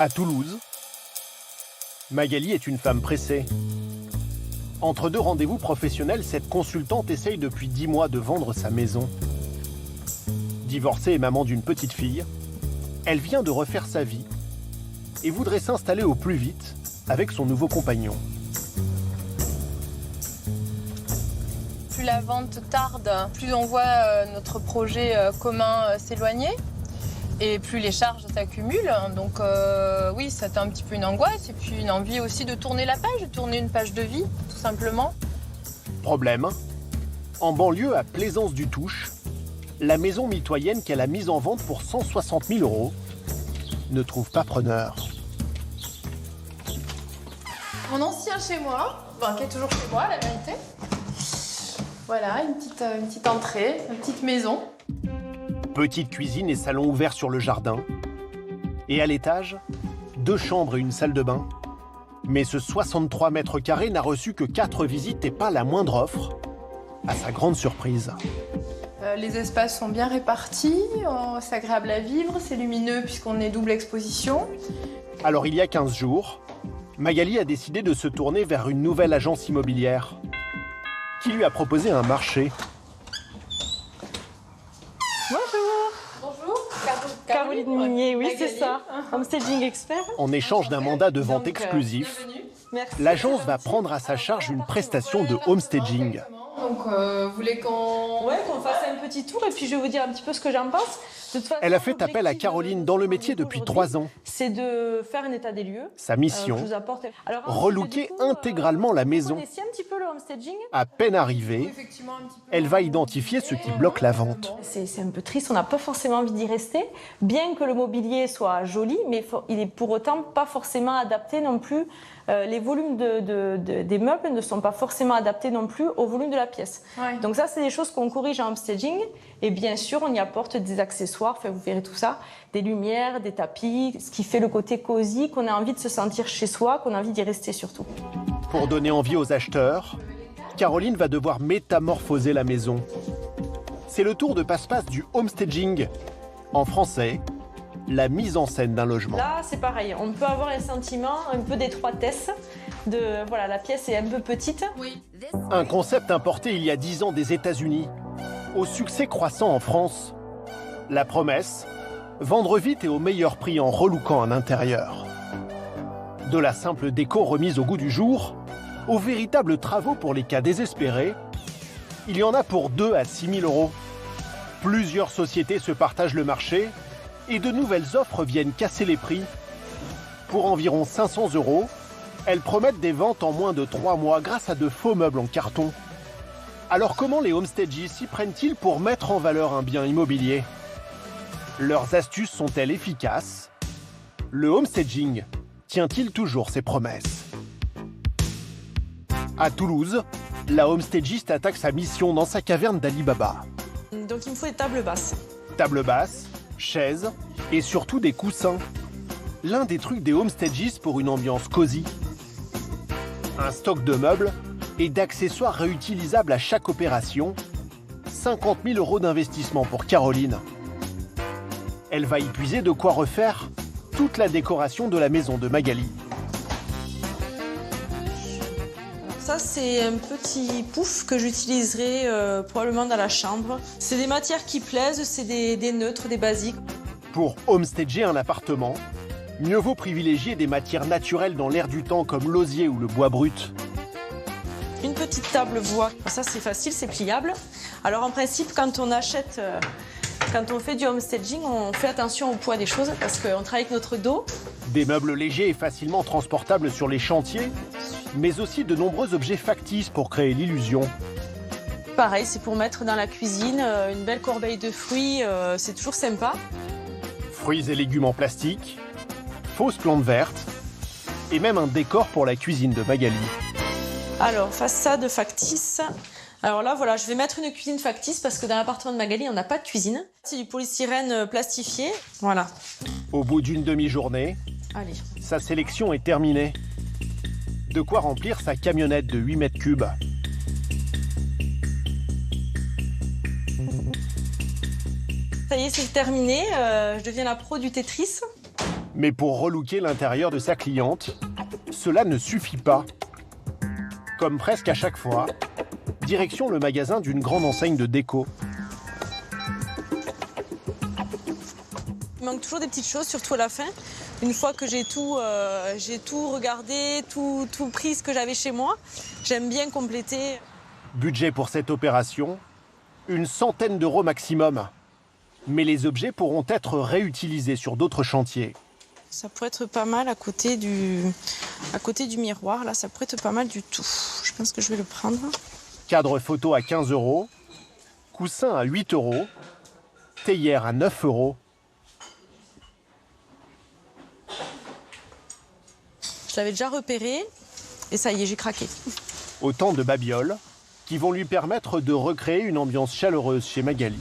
À Toulouse, Magali est une femme pressée. Entre deux rendez-vous professionnels, cette consultante essaye depuis 10 mois de vendre sa maison. Divorcée et maman d'une petite fille, elle vient de refaire sa vie et voudrait s'installer au plus vite avec son nouveau compagnon. Plus la vente tarde, plus on voit notre projet commun s'éloigner et plus les charges s'accumulent. Donc oui, c'était un petit peu une angoisse et puis une envie aussi de tourner la page, de tourner une page de vie, tout simplement. Problème, en banlieue à Plaisance-du-Touche, la maison mitoyenne qu'elle a mise en vente pour 160 000 € ne trouve pas preneur. Mon ancien chez moi, qui est toujours chez moi, la vérité. Voilà, une petite entrée, une petite maison. Petite cuisine et salon ouverts sur le jardin. Et à l'étage, 2 chambres et une salle de bain. Mais ce 63 mètres carrés n'a reçu que 4 visites et pas la moindre offre, à sa grande surprise. Les espaces sont bien répartis, c'est agréable à vivre, c'est lumineux puisqu'on est double exposition. Alors il y a 15 jours, Magali a décidé de se tourner vers une nouvelle agence immobilière qui lui a proposé un marché. Bonjour. Bonjour, Caroline Minier, oui, Magali. c'est ça. Homestaging expert. En échange d'un mandat de vente Donc, exclusif, bienvenue. Merci. l'agence va prendre à sa charge une prestation de homestaging. Donc vous voulez qu'on... Ouais, qu'on fasse un petit tour et puis je vais vous dire un petit peu ce que j'en pense. De toute façon, Elle a fait appel à l'objectif Caroline de dans le ce métier rendez-vous depuis aujourd'hui, 3 ans. C'est de faire un état des lieux. Sa que mission, je vous apporte. Alors, ensuite, relooker du coup, intégralement la maison. Vous connaissez un petit peu le homestaging. À peine arrivée, Effectivement, un petit peu... elle va identifier ce qui bloque la vente. C'est un peu triste, on n'a pas forcément envie d'y rester, bien que le mobilier soit joli, mais il est pour autant pas forcément adapté non plus. Les volumes des meubles ne sont pas forcément adaptés non plus au volume de la pièce. Ouais. Donc ça, c'est des choses qu'on corrige en homestaging. Et bien sûr, on y apporte des accessoires, enfin, vous verrez tout ça, des lumières, des tapis, ce qui fait le côté cosy, qu'on a envie de se sentir chez soi, qu'on a envie d'y rester surtout. Pour donner envie aux acheteurs, Caroline va devoir métamorphoser la maison. C'est le tour de passe-passe du homestaging. En français, la mise en scène d'un logement. Là, c'est pareil, on peut avoir un sentiment un peu d'étroitesse, voilà, la pièce est un peu petite. Oui. Un concept importé il y a 10 ans des États-Unis, au succès croissant en France. La promesse, vendre vite et au meilleur prix en relookant un intérieur. De la simple déco remise au goût du jour, aux véritables travaux pour les cas désespérés, il y en a pour 2 à 6 000 €. Plusieurs sociétés se partagent le marché et de nouvelles offres viennent casser les prix. Pour environ 500 €, elles promettent des ventes en moins de 3 mois grâce à de faux meubles en carton. Alors comment les homestagies s'y prennent-ils pour mettre en valeur un bien immobilier? Leurs astuces sont-elles efficaces? Le homestaging tient-il toujours ses promesses? À Toulouse, la homestagiste attaque sa mission dans sa caverne d'Ali Baba. Donc il me faut des tables basses. Table basse, chaises et surtout des coussins. L'un des trucs des homestagistes pour une ambiance cosy. Un stock de meubles et d'accessoires réutilisables à chaque opération. 50 000 € d'investissement pour Caroline. Elle va y puiser de quoi refaire toute la décoration de la maison de Magali. Ça, c'est un petit pouf que j'utiliserai probablement dans la chambre. C'est des matières qui plaisent, c'est des neutres, des basiques. Pour homestager un appartement, mieux vaut privilégier des matières naturelles dans l'air du temps comme l'osier ou le bois brut. Une petite table bois, ça c'est facile, c'est pliable. Alors en principe, quand on achète, quand on fait du homestaging, on fait attention au poids des choses parce qu'on travaille avec notre dos. Des meubles légers et facilement transportables sur les chantiers, mais aussi de nombreux objets factices pour créer l'illusion. Pareil, c'est pour mettre dans la cuisine, une belle corbeille de fruits, c'est toujours sympa. Fruits et légumes en plastique, fausses plantes vertes et même un décor pour la cuisine de Magali. Alors, façade factice. Alors là, voilà, je vais mettre une cuisine factice parce que dans l'appartement de Magali, on n'a pas de cuisine. C'est du polystyrène plastifié. Voilà. Au bout d'une demi-journée, Allez. sa sélection est terminée. De quoi remplir sa camionnette de 8 mètres cubes. Ça y est, c'est terminé. Je deviens la pro du Tetris. Mais pour relooker l'intérieur de sa cliente, cela ne suffit pas. Comme presque à chaque fois, direction le magasin d'une grande enseigne de déco. Il manque toujours des petites choses, surtout à la fin. Une fois que j'ai tout regardé, tout pris ce que j'avais chez moi, j'aime bien compléter. Budget pour cette opération, 100 € maximum. Mais les objets pourront être réutilisés sur d'autres chantiers. Ça pourrait être pas mal à côté du miroir, là, ça pourrait être pas mal du tout. Je pense que je vais le prendre. Cadre photo à 15 €, coussin à 8 €, théière à 9 €. Je l'avais déjà repéré et ça y est, j'ai craqué. Autant de babioles qui vont lui permettre de recréer une ambiance chaleureuse chez Magali.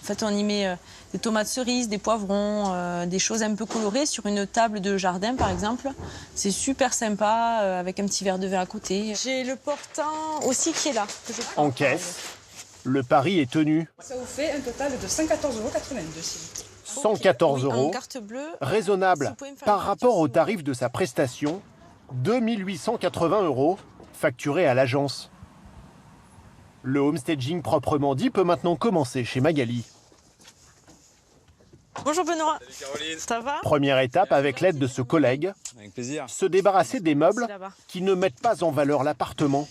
En fait, on y met des tomates cerises, des poivrons, des choses un peu colorées sur une table de jardin, par exemple. C'est super sympa, avec un petit verre de vin à côté. J'ai le portant aussi qui est là. Que je prends. En caisse, le pari est tenu. Ça vous fait un total de 114,82 €. 114 Oui, en €, carte bleue. raisonnable Si vous pouvez me faire par une rapport facture, au s'il vous tarif de sa prestation, 2 880 € facturés à l'agence. Le homestaging proprement dit peut maintenant commencer chez Magali. Bonjour Benoît. Salut Caroline. Ça va? Première étape avec l'aide de ce collègue, Avec plaisir. se débarrasser des meubles C'est là-bas. qui ne mettent pas en valeur l'appartement.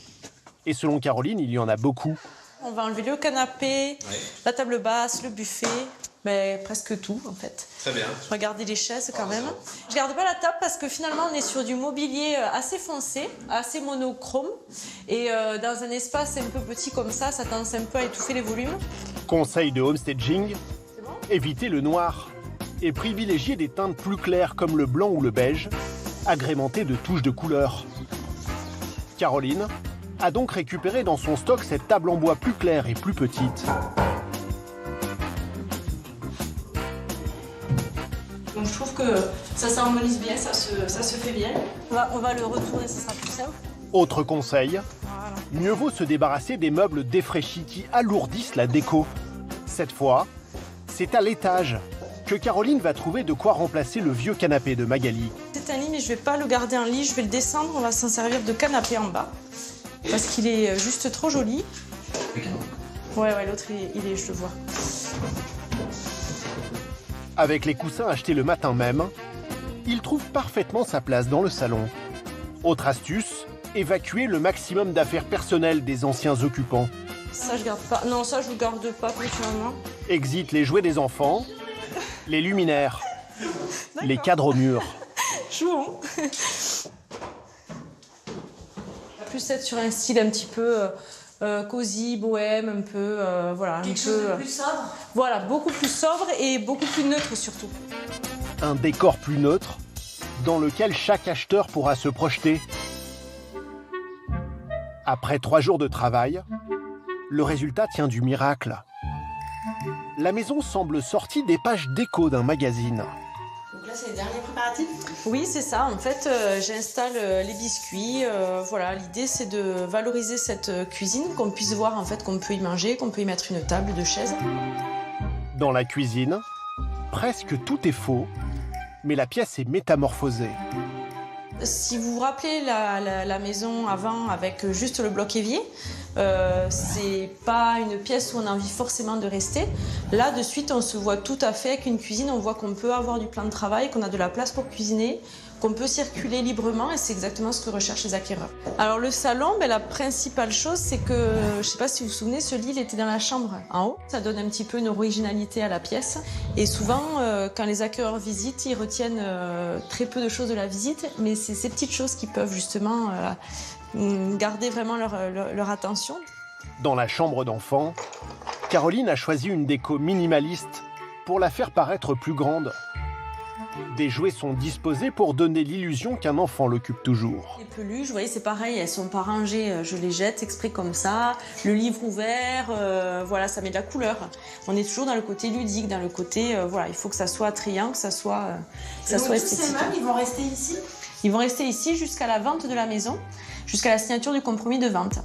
Et selon Caroline, il y en a beaucoup. On va enlever le canapé, la table basse, le buffet, mais presque tout en fait. Très bien. Je vais regarder les chaises quand même. Je garde pas la table parce que finalement on est sur du mobilier assez foncé, assez monochrome. Et dans un espace un peu petit comme ça tendance un peu à étouffer les volumes. Conseil de homestaging, C'est bon? évitez le noir et privilégiez des teintes plus claires comme le blanc ou le beige, agrémentées de touches de couleur. Caroline a donc récupéré dans son stock cette table en bois plus claire et plus petite. Donc je trouve que ça s'harmonise bien, ça se fait bien. On va le retourner, ça sera plus simple. Autre conseil, Voilà. mieux vaut se débarrasser des meubles défraîchis qui alourdissent la déco. Cette fois, c'est à l'étage que Caroline va trouver de quoi remplacer le vieux canapé de Magali. C'est un lit, mais je vais pas le garder en lit, je vais le descendre, on va s'en servir de canapé en bas. Parce qu'il est juste trop joli. Ouais, l'autre, il est, je le vois. Avec les coussins achetés le matin même, il trouve parfaitement sa place dans le salon. Autre astuce, évacuer le maximum d'affaires personnelles des anciens occupants. Ça, je garde pas. Non, ça, je le garde pas personnellement. Exit les jouets des enfants, les luminaires, les cadres au mur. Jouons. Plus être sur un style un petit peu cosy, bohème, un peu, voilà. Quelque chose de plus sobre. Voilà, beaucoup plus sobre et beaucoup plus neutre surtout. Un décor plus neutre, dans lequel chaque acheteur pourra se projeter. Après 3 jours de travail, le résultat tient du miracle. La maison semble sortie des pages déco d'un magazine. Donc là, c'est les derniers préparatifs. Oui, c'est ça. En fait, j'installe les biscuits. Voilà, l'idée, c'est de valoriser cette cuisine, qu'on puisse voir en fait qu'on peut y manger, qu'on peut y mettre une table, 2 chaises. Dans la cuisine, presque tout est faux, mais la pièce est métamorphosée. Si vous vous rappelez la maison avant avec juste le bloc évier, c'est pas une pièce où on a envie forcément de rester. Là, de suite, on se voit tout à fait avec une cuisine. On voit qu'on peut avoir du plan de travail, qu'on a de la place pour cuisiner, qu'on peut circuler librement et c'est exactement ce que recherchent les acquéreurs. Alors le salon, la principale chose, c'est que, je sais pas si vous vous souvenez, ce lit, il était dans la chambre en haut. Ça donne un petit peu une originalité à la pièce. Et souvent, quand les acquéreurs visitent, ils retiennent très peu de choses de la visite, mais c'est ces petites choses qui peuvent justement garder vraiment leur attention. Dans la chambre d'enfant, Caroline a choisi une déco minimaliste pour la faire paraître plus grande. Des jouets sont disposés pour donner l'illusion qu'un enfant l'occupe toujours. Les peluches, vous voyez, c'est pareil, elles sont pas rangées, je les jette exprès comme ça. Le livre ouvert, voilà, ça met de la couleur. On est toujours dans le côté ludique, dans le côté, voilà, il faut que ça soit attrayant, que ça soit Donc, tous esthétique. ces meubles, ils vont rester ici. Ils vont rester ici jusqu'à la vente de la maison, jusqu'à la signature du compromis de vente.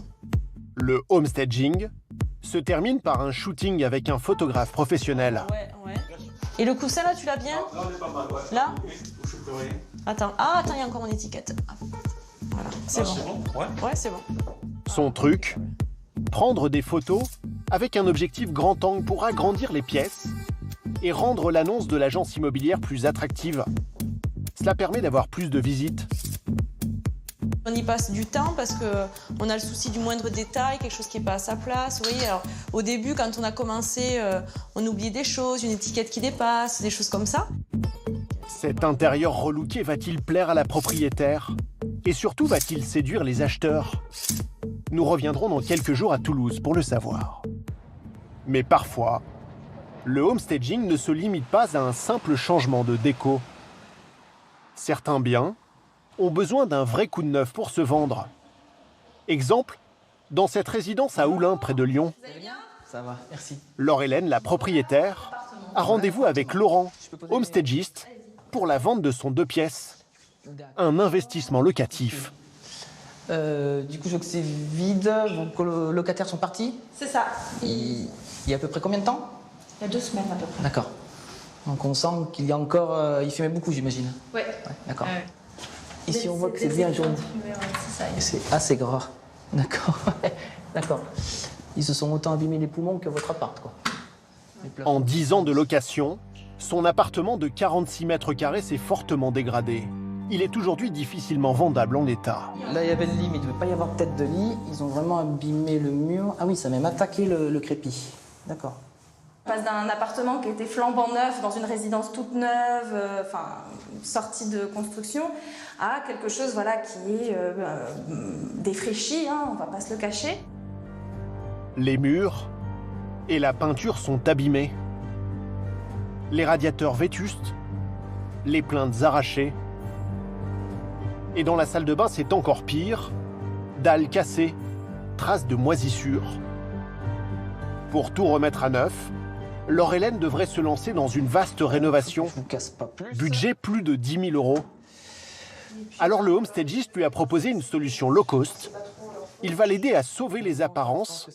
Le homestaging se termine par un shooting avec un photographe professionnel. Ouais. Et le coussin là, tu l'as bien? Là, on est pas mal, ouais. Là? Oui. Attends, il y a encore mon étiquette. Voilà, c'est bon. C'est bon. Ouais. Ouais, c'est bon. Son truc, prendre des photos avec un objectif grand angle pour agrandir les pièces et rendre l'annonce de l'agence immobilière plus attractive. Cela permet d'avoir plus de visites. On y passe du temps parce qu'on a le souci du moindre détail, quelque chose qui n'est pas à sa place. Vous voyez, alors, au début, quand on a commencé, on oubliait des choses, une étiquette qui dépasse, des choses comme ça. Cet intérieur relooké va-t-il plaire à la propriétaire? Et surtout, va-t-il séduire les acheteurs? Nous reviendrons dans quelques jours à Toulouse pour le savoir. Mais parfois, le homestaging ne se limite pas à un simple changement de déco. Certains biens ont besoin d'un vrai coup de neuf pour se vendre. Exemple, dans cette résidence à Oulin, près de Lyon, Ça va, merci. Laure-Hélène, la propriétaire, a rendez-vous avec Laurent, homestagiste, pour la vente de son 2 pièces. Un investissement locatif. Du coup, je vois que c'est vide, vos locataires sont partis. C'est ça. Il y a à peu près combien de temps? Il y a 2 semaines à peu près. D'accord. Donc on sent qu'il y a encore... il fumait beaucoup, j'imagine. Ouais. Ouais, d'accord. Ici, on voit que c'est bien jaune. Et c'est assez gras. D'accord. D'accord. Ils se sont autant abîmés les poumons que votre appart, quoi. En 10 ans de location, son appartement de 46 mètres carrés s'est fortement dégradé. Il est aujourd'hui difficilement vendable en l'état. Là, il y avait le lit, mais il ne devait pas y avoir de tête de lit. Ils ont vraiment abîmé le mur. Ah oui, ça a même attaqué le crépi. D'accord. On passe d'un appartement qui était flambant neuf dans une résidence toute neuve, sortie de construction, à quelque chose qui est défraîchi, on ne va pas se le cacher. Les murs et la peinture sont abîmés. Les radiateurs vétustes, les plaintes arrachées. Et dans la salle de bain, c'est encore pire. Dalles cassées, traces de moisissure. Pour tout remettre à neuf, Laure-Hélène devrait se lancer dans une vaste rénovation. Je vous casse pas plus. Budget plus de 10 000 €. Alors le homestagiste lui a proposé une solution low cost. Il va l'aider à sauver les apparences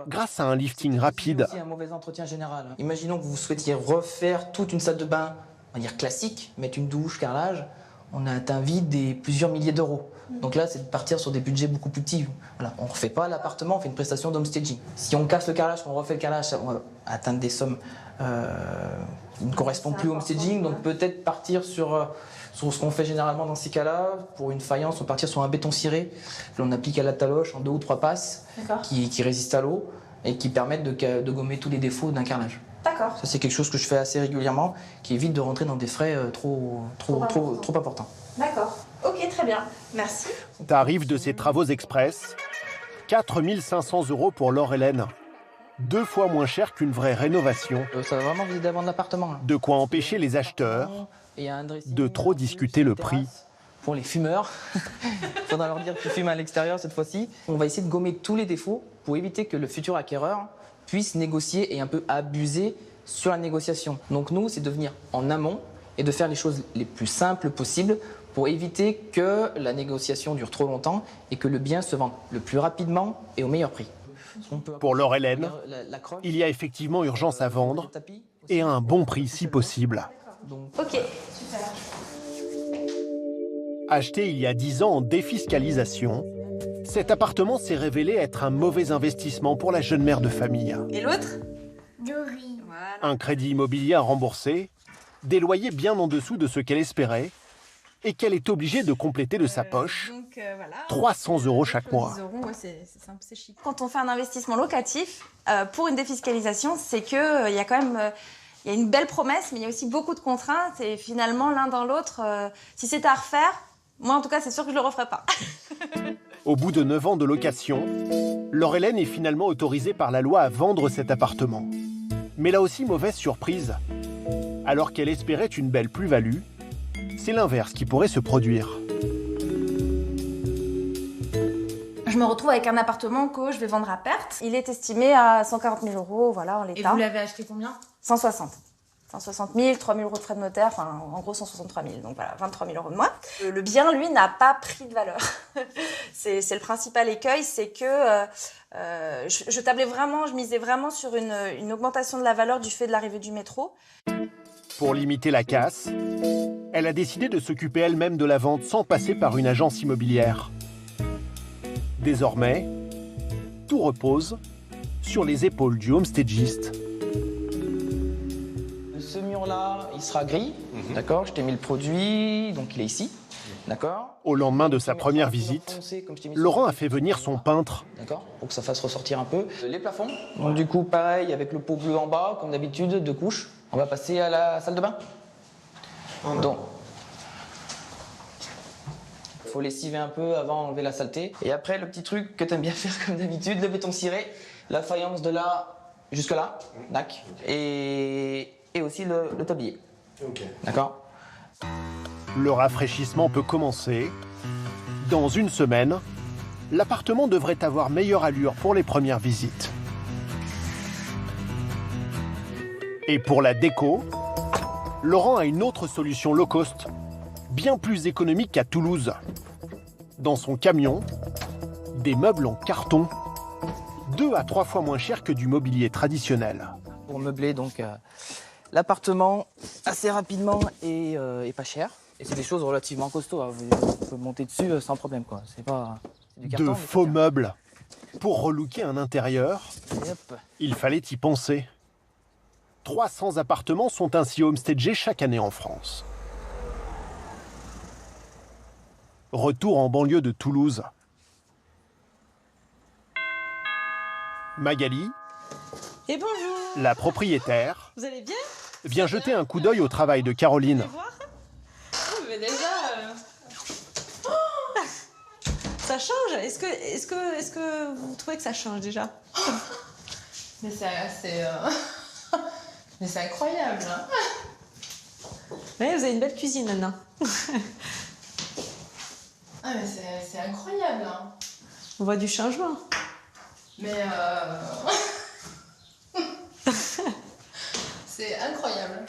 grâce à un lifting rapide. C'est aussi un mauvais entretien général. Imaginons que vous souhaitiez refaire toute une salle de bain, on va dire classique, mettre une douche, carrelage. On a atteint vite des plusieurs milliers d'euros. Donc là, c'est de partir sur des budgets beaucoup plus petits. Voilà. On ne refait pas l'appartement, on fait une prestation d'homestaging. Si on casse le carrelage, on refait le carrelage, on va atteindre des sommes qui ne correspondent plus au homestaging. Donc peut-être partir sur ce qu'on fait généralement dans ces cas-là. Pour une faïence, on va partir sur un béton ciré. On applique à la taloche en 2 ou 3 passes qui résistent à l'eau et qui permettent de gommer tous les défauts d'un carrelage. D'accord. Ça, c'est quelque chose que je fais assez régulièrement, qui évite de rentrer dans des frais trop importants. D'accord. Ok, très bien. Merci. Tarif de ces travaux express, 4 500 € pour Laure-Hélène. 2 fois moins cher qu'une vraie rénovation. Ça va vraiment vous aider à vendre l'appartement. De quoi empêcher les acheteurs de trop discuter le prix. Pour les fumeurs, faudra leur dire qu'ils fument à l'extérieur cette fois-ci. On va essayer de gommer tous les défauts pour éviter que le futur acquéreur puisse négocier et un peu abuser sur la négociation. Donc nous, c'est de venir en amont et de faire les choses les plus simples possibles pour éviter que la négociation dure trop longtemps et que le bien se vende le plus rapidement et au meilleur prix. Pour Laure-Hélène, il y a effectivement urgence à vendre et à un bon prix si possible. Ok, super. Acheté il y a 10 ans en défiscalisation, cet appartement s'est révélé être un mauvais investissement pour la jeune mère de famille. Et l'autre? Dory. Un crédit immobilier à rembourser, des loyers bien en dessous de ce qu'elle espérait, et qu'elle est obligée de compléter de sa poche 300 € chaque mois. C'est simple, c'est chic. Quand on fait un investissement locatif, pour une défiscalisation, c'est qu'il y a quand même il y a une belle promesse, mais il y a aussi beaucoup de contraintes. Et finalement, l'un dans l'autre, si c'était à refaire, moi en tout cas, c'est sûr que je ne le referais pas. Au bout de 9 ans de location, Laure-Hélène est finalement autorisée par la loi à vendre cet appartement. Mais là aussi, mauvaise surprise. Alors qu'elle espérait une belle plus-value, c'est l'inverse qui pourrait se produire. Je me retrouve avec un appartement que je vais vendre à perte. Il est estimé à 140 000 €, voilà, en l'état. Et vous l'avez acheté combien? 160. 160 000, 3 000 € de frais de notaire, enfin en gros 163 000, donc voilà, 23 000 € de moins. Le bien, lui, n'a pas pris de valeur. C'est le principal écueil, c'est que je misais vraiment sur une augmentation de la valeur du fait de l'arrivée du métro. Pour limiter la casse, elle a décidé de s'occuper elle-même de la vente sans passer par une agence immobilière. Désormais, tout repose sur les épaules du homestagiste. Ce mur-là, il sera gris, d'accord? Je t'ai mis le produit, donc il est ici, d'accord? Au lendemain de sa première visite, Laurent a fait venir son peintre. D'accord? Pour que ça fasse ressortir un peu. Les plafonds, donc du coup, pareil, avec le pot bleu en bas, comme d'habitude, 2 couches. On va passer à la salle de bain. Donc, il faut lessiver un peu avant d'enlever la saleté. Et après, le petit truc que tu aimes bien faire comme d'habitude, le béton ciré, la faïence de là jusque là, tac. Et aussi le tablier. D'accord? Le rafraîchissement peut commencer. Dans une semaine, l'appartement devrait avoir meilleure allure pour les premières visites. Et pour la déco, Laurent a une autre solution low cost, bien plus économique qu'à Toulouse. Dans son camion, des meubles en carton, 2 à 3 fois moins cher que du mobilier traditionnel. Pour meubler donc l'appartement assez rapidement et pas cher. Et c'est des choses relativement costauds, hein. Vous pouvez monter dessus sans problème, quoi. C'est du carton, De mais faux pas meubles. Pour relooker un intérieur, Et hop. il fallait y penser. 300 appartements sont ainsi homestagés chaque année en France. Retour en banlieue de Toulouse. Magali, Et bonjour, la propriétaire, vous allez bien? vient jeter un coup d'œil au travail de Caroline. Voir? Oh, mais déjà, ça change. Est-ce que vous trouvez que ça change déjà? Mais mais c'est incroyable. Hein. Oui, vous avez une belle cuisine maintenant. Ah, mais c'est incroyable. Hein. On voit du changement. Mais c'est incroyable.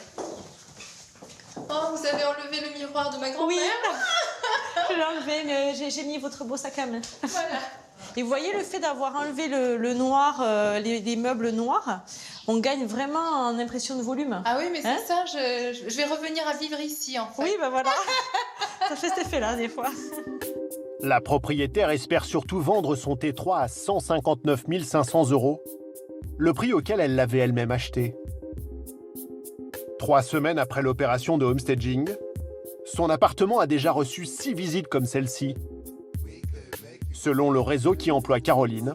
Oh, vous avez enlevé le miroir de ma grand-mère? Oui, je l'ai enlevé, mais j'ai mis votre beau sac à main. Voilà. Et vous voyez, le fait d'avoir enlevé le noir, les meubles noirs, on gagne vraiment en impression de volume. Ah oui, mais c'est Hein? ça, je vais revenir à vivre ici, en fait. Oui, ben voilà. Ça fait cet effet-là, des fois. La propriétaire espère surtout vendre son T3 à 159 500 €, le prix auquel elle l'avait elle-même acheté. 3 semaines après l'opération de homestaging, son appartement a déjà reçu 6 visites comme celle-ci. Selon le réseau qui emploie Caroline,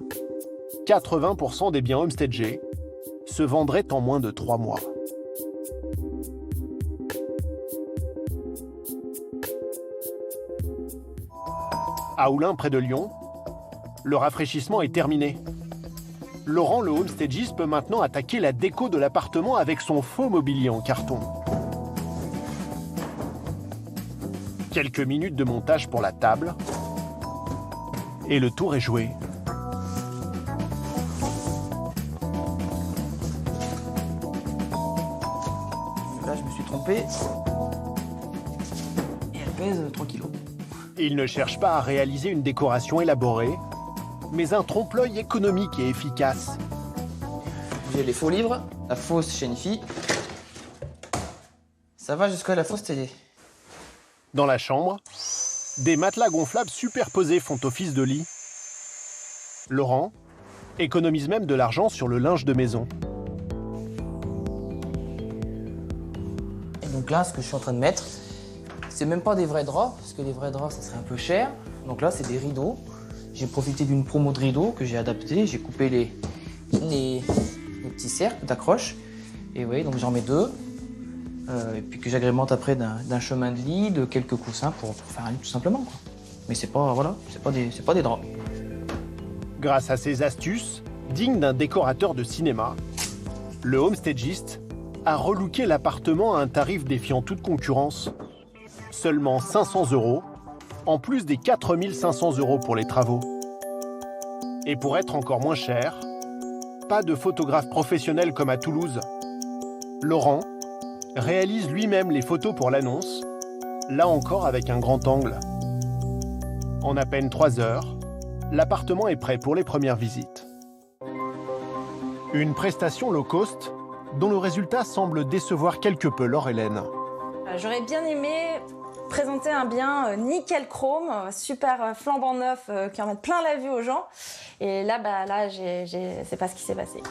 80% des biens homestagés se vendraient en moins de 3 mois. À Oulin, près de Lyon, le rafraîchissement est terminé. Laurent, le homestagiste, peut maintenant attaquer la déco de l'appartement avec son faux mobilier en carton. Quelques minutes de montage pour la table, et le tour est joué. Là, je me suis trompé. Et elle pèse 3 kilos. Il ne cherche pas à réaliser une décoration élaborée, mais un trompe-l'œil économique et efficace. J'ai les faux livres, la fausse Shenfi. Ça va jusqu'à la fausse télé. Dans la chambre, des matelas gonflables superposés font office de lit. Laurent économise même de l'argent sur le linge de maison. Et donc là, ce que je suis en train de mettre, c'est même pas des vrais draps, parce que les vrais draps, ça serait un peu cher. Donc là, c'est des rideaux. J'ai profité d'une promo de rideaux que j'ai adapté. J'ai coupé les petits cercles d'accroche. Et vous voyez, donc j'en mets 2. Et puis que j'agrémente après d'un chemin de lit, de quelques coussins pour faire un lit tout simplement, quoi. Mais c'est pas, voilà, c'est pas des draps. Grâce à ces astuces, dignes d'un décorateur de cinéma, le homestagiste a relooké l'appartement à un tarif défiant toute concurrence. Seulement 500 €, en plus des 4 500 € pour les travaux. Et pour être encore moins cher, pas de photographe professionnel comme à Toulouse. Laurent réalise lui-même les photos pour l'annonce, là encore avec un grand angle. En à peine 3 heures, l'appartement est prêt pour les premières visites. Une prestation low cost dont le résultat semble décevoir quelque peu Laure-Hélène. J'aurais bien aimé présenter un bien nickel chrome, super flambant neuf, qui en mette plein la vue aux gens. Et là, c'est pas ce qui s'est passé.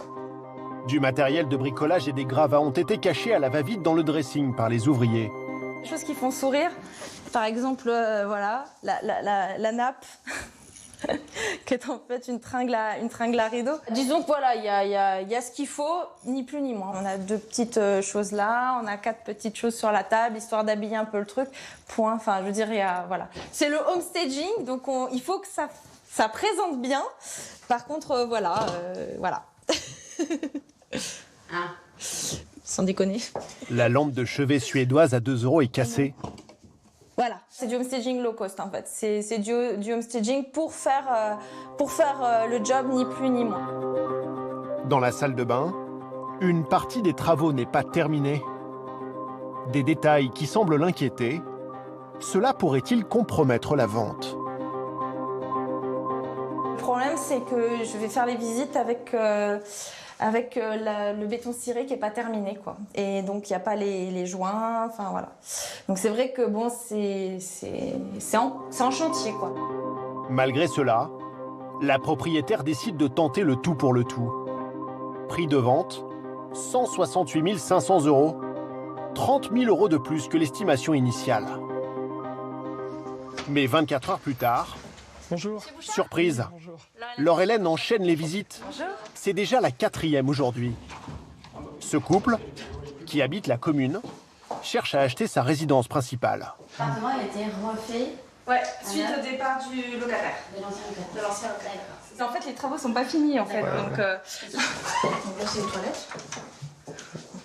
Du matériel de bricolage et des gravats ont été cachés à la va-vite dans le dressing par les ouvriers. Des choses qui font sourire, par exemple, voilà, la nappe, qui est en fait une tringle à rideau. Disons que voilà, il y a ce qu'il faut, ni plus ni moins. On a 2 petites choses là, on a 4 petites choses sur la table, histoire d'habiller un peu le truc. Point. Enfin, je veux dire, voilà. C'est le home staging, donc il faut que ça présente bien. Par contre, voilà. Sans déconner. La lampe de chevet suédoise à 2 € est cassée. Voilà, c'est du homestaging low cost en fait. C'est du homestaging pour faire le job ni plus ni moins. Dans la salle de bain, une partie des travaux n'est pas terminée. Des détails qui semblent l'inquiéter. Cela pourrait-il compromettre la vente? Le problème, c'est que je vais faire les visites avec le béton ciré qui n'est pas terminé, quoi. Et donc, il n'y a pas les joints, enfin voilà. Donc, c'est vrai que bon, c'est en chantier, quoi. Malgré cela, la propriétaire décide de tenter le tout pour le tout. Prix de vente, 168 500 €, 30 000 € de plus que l'estimation initiale. Mais 24 heures plus tard, Bonjour. surprise, Bonjour. Laure-Hélène enchaîne les visites. C'est déjà la 4e aujourd'hui. Ce couple, qui habite la commune, cherche à acheter sa résidence principale. L'appartement a été refait Ouais, suite au départ du locataire. de l'ancien locataire. En fait, les travaux sont pas finis, en fait. Donc, Donc là, c'est les toilettes.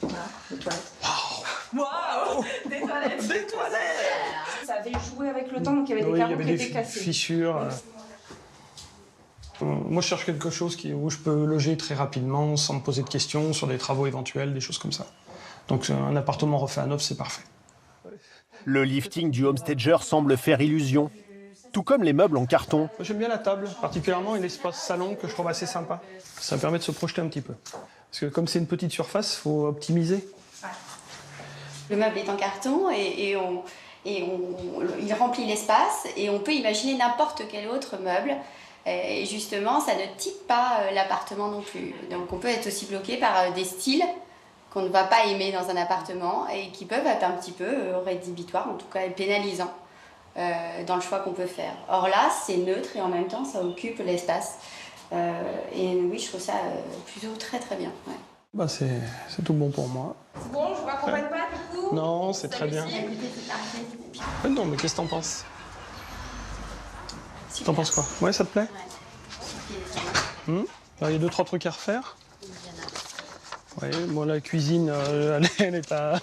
Voilà, les toilettes. waouh, des toilettes. Des toilettes. Ça avait joué avec le temps, donc il y avait des Oui, il y carreaux avait qui des étaient cassés. fissures. Moi, je cherche quelque chose où je peux loger très rapidement, sans me poser de questions sur des travaux éventuels, des choses comme ça. Donc, un appartement refait à neuf, c'est parfait. Le lifting du homestager semble faire illusion, tout comme les meubles en carton. Moi, j'aime bien la table, particulièrement, et l'espace salon que je trouve assez sympa. Ça permet de se projeter un petit peu. Parce que comme c'est une petite surface, il faut optimiser. Le meuble est en carton et il remplit l'espace et on peut imaginer n'importe quel autre meuble. Et justement, ça ne type pas l'appartement non plus. Donc on peut être aussi bloqué par des styles qu'on ne va pas aimer dans un appartement et qui peuvent être un petit peu rédhibitoires, en tout cas pénalisants dans le choix qu'on peut faire. Or là, c'est neutre et en même temps, ça occupe l'espace. Et oui, je trouve ça plutôt très très bien. Ouais. Bah, c'est tout bon pour moi. C'est bon, je vous raccompagne pas du coup. Non, c'est très bien. Non, mais qu'est-ce que t'en penses? T'en penses quoi? Ouais, ça te plaît? Alors, il y a 2-3 trucs à refaire. Ouais, moi, la cuisine, elle est à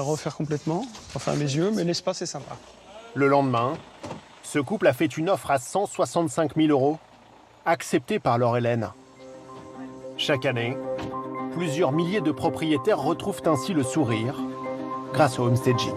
refaire complètement, enfin à mes yeux, mais l'espace est sympa. Le lendemain, ce couple a fait une offre à 165 000 €, acceptée par Laure-Hélène. Chaque année, plusieurs milliers de propriétaires retrouvent ainsi le sourire grâce au homestaging.